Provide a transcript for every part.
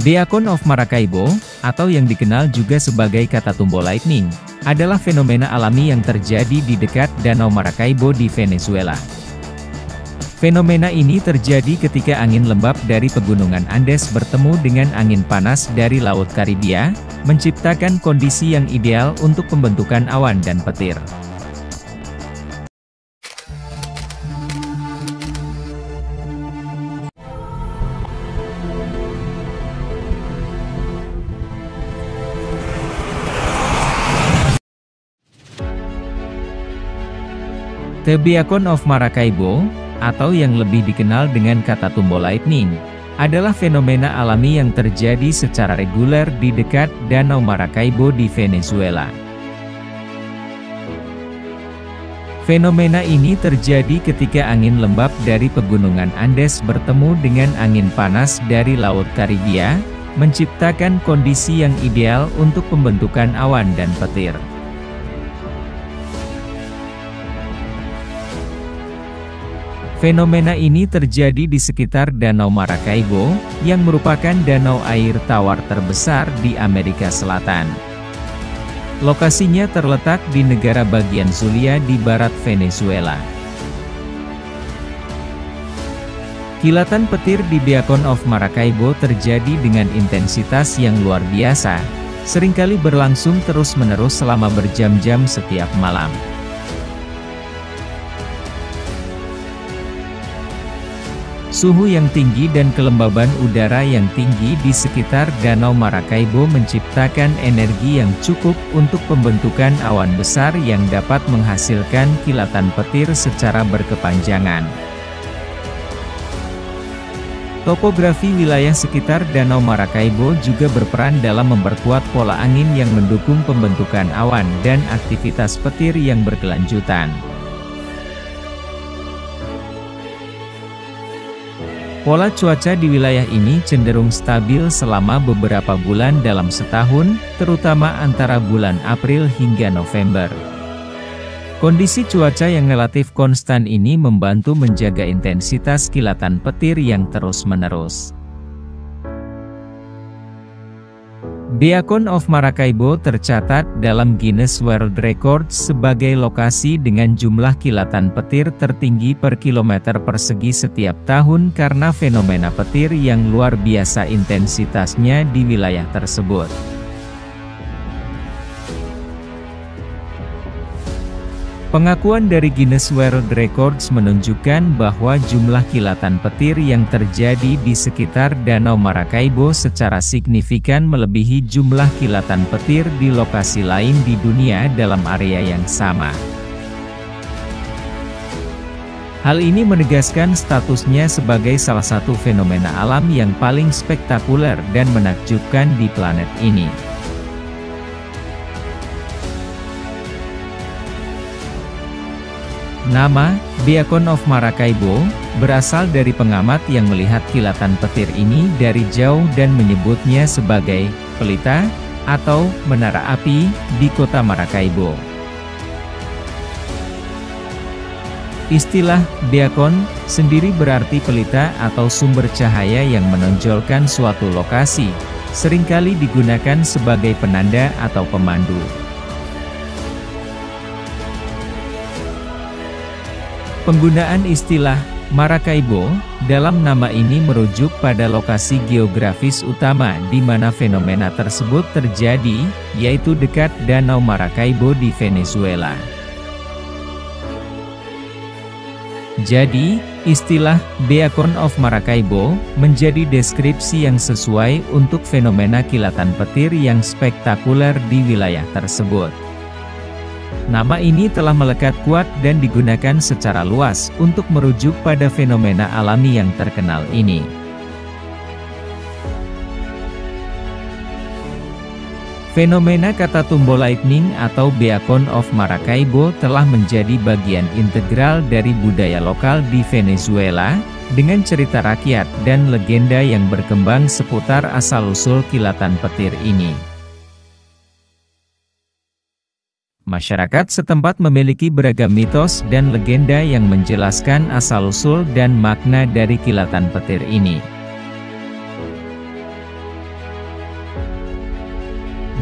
Beacon of Maracaibo, atau yang dikenal juga sebagai Catatumbo Lightning, adalah fenomena alami yang terjadi di dekat Danau Maracaibo di Venezuela. Fenomena ini terjadi ketika angin lembab dari pegunungan Andes bertemu dengan angin panas dari Laut Karibia, menciptakan kondisi yang ideal untuk pembentukan awan dan petir. The Beacon of Maracaibo, atau yang lebih dikenal dengan Catatumbo Lightning, adalah fenomena alami yang terjadi secara reguler di dekat Danau Maracaibo di Venezuela. Fenomena ini terjadi ketika angin lembab dari pegunungan Andes bertemu dengan angin panas dari Laut Karibia, menciptakan kondisi yang ideal untuk pembentukan awan dan petir. Fenomena ini terjadi di sekitar Danau Maracaibo, yang merupakan danau air tawar terbesar di Amerika Selatan. Lokasinya terletak di negara bagian Zulia di barat Venezuela. Kilatan petir di Beacon of Maracaibo terjadi dengan intensitas yang luar biasa, seringkali berlangsung terus-menerus selama berjam-jam setiap malam. Suhu yang tinggi dan kelembaban udara yang tinggi di sekitar Danau Maracaibo menciptakan energi yang cukup untuk pembentukan awan besar yang dapat menghasilkan kilatan petir secara berkepanjangan. Topografi wilayah sekitar Danau Maracaibo juga berperan dalam memperkuat pola angin yang mendukung pembentukan awan dan aktivitas petir yang berkelanjutan. Pola cuaca di wilayah ini cenderung stabil selama beberapa bulan dalam setahun, terutama antara bulan April hingga November. Kondisi cuaca yang relatif konstan ini membantu menjaga intensitas kilatan petir yang terus-menerus. Beacon of Maracaibo tercatat dalam Guinness World Records sebagai lokasi dengan jumlah kilatan petir tertinggi per kilometer persegi setiap tahun karena fenomena petir yang luar biasa intensitasnya di wilayah tersebut. Pengakuan dari Guinness World Records menunjukkan bahwa jumlah kilatan petir yang terjadi di sekitar Danau Maracaibo secara signifikan melebihi jumlah kilatan petir di lokasi lain di dunia dalam area yang sama. Hal ini menegaskan statusnya sebagai salah satu fenomena alam yang paling spektakuler dan menakjubkan di planet ini. Nama, Beacon of Maracaibo, berasal dari pengamat yang melihat kilatan petir ini dari jauh dan menyebutnya sebagai pelita atau menara api di kota Maracaibo. Istilah beacon sendiri berarti pelita atau sumber cahaya yang menonjolkan suatu lokasi, seringkali digunakan sebagai penanda atau pemandu. Penggunaan istilah Maracaibo dalam nama ini merujuk pada lokasi geografis utama di mana fenomena tersebut terjadi, yaitu dekat Danau Maracaibo di Venezuela. Jadi, istilah Beacon of Maracaibo menjadi deskripsi yang sesuai untuk fenomena kilatan petir yang spektakuler di wilayah tersebut. Nama ini telah melekat kuat dan digunakan secara luas untuk merujuk pada fenomena alami yang terkenal ini. Fenomena Catatumbo Lightning atau Beacon of Maracaibo telah menjadi bagian integral dari budaya lokal di Venezuela, dengan cerita rakyat dan legenda yang berkembang seputar asal-usul kilatan petir ini. Masyarakat setempat memiliki beragam mitos dan legenda yang menjelaskan asal-usul dan makna dari kilatan petir ini.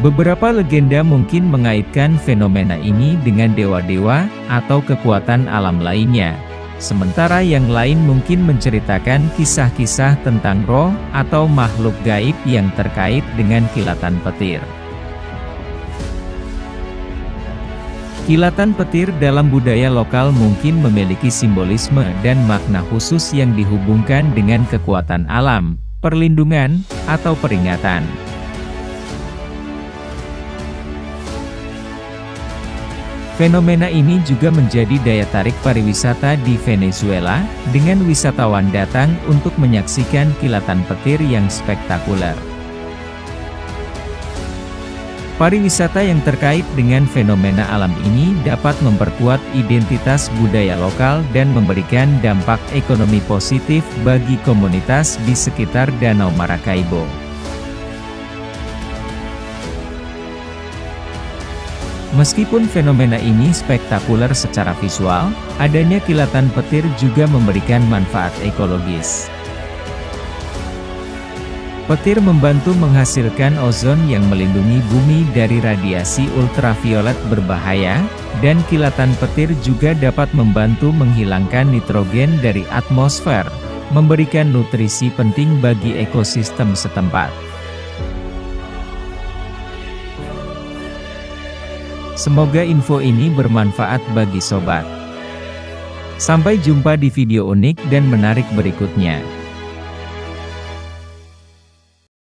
Beberapa legenda mungkin mengaitkan fenomena ini dengan dewa-dewa atau kekuatan alam lainnya. Sementara yang lain mungkin menceritakan kisah-kisah tentang roh atau makhluk gaib yang terkait dengan kilatan petir. Kilatan petir dalam budaya lokal mungkin memiliki simbolisme dan makna khusus yang dihubungkan dengan kekuatan alam, perlindungan, atau peringatan. Fenomena ini juga menjadi daya tarik pariwisata di Venezuela, dengan wisatawan datang untuk menyaksikan kilatan petir yang spektakuler. Pariwisata yang terkait dengan fenomena alam ini dapat memperkuat identitas budaya lokal dan memberikan dampak ekonomi positif bagi komunitas di sekitar Danau Maracaibo. Meskipun fenomena ini spektakuler secara visual, adanya kilatan petir juga memberikan manfaat ekologis. Petir membantu menghasilkan ozon yang melindungi bumi dari radiasi ultraviolet berbahaya, dan kilatan petir juga dapat membantu menghilangkan nitrogen dari atmosfer, memberikan nutrisi penting bagi ekosistem setempat. Semoga info ini bermanfaat bagi sobat. Sampai jumpa di video unik dan menarik berikutnya.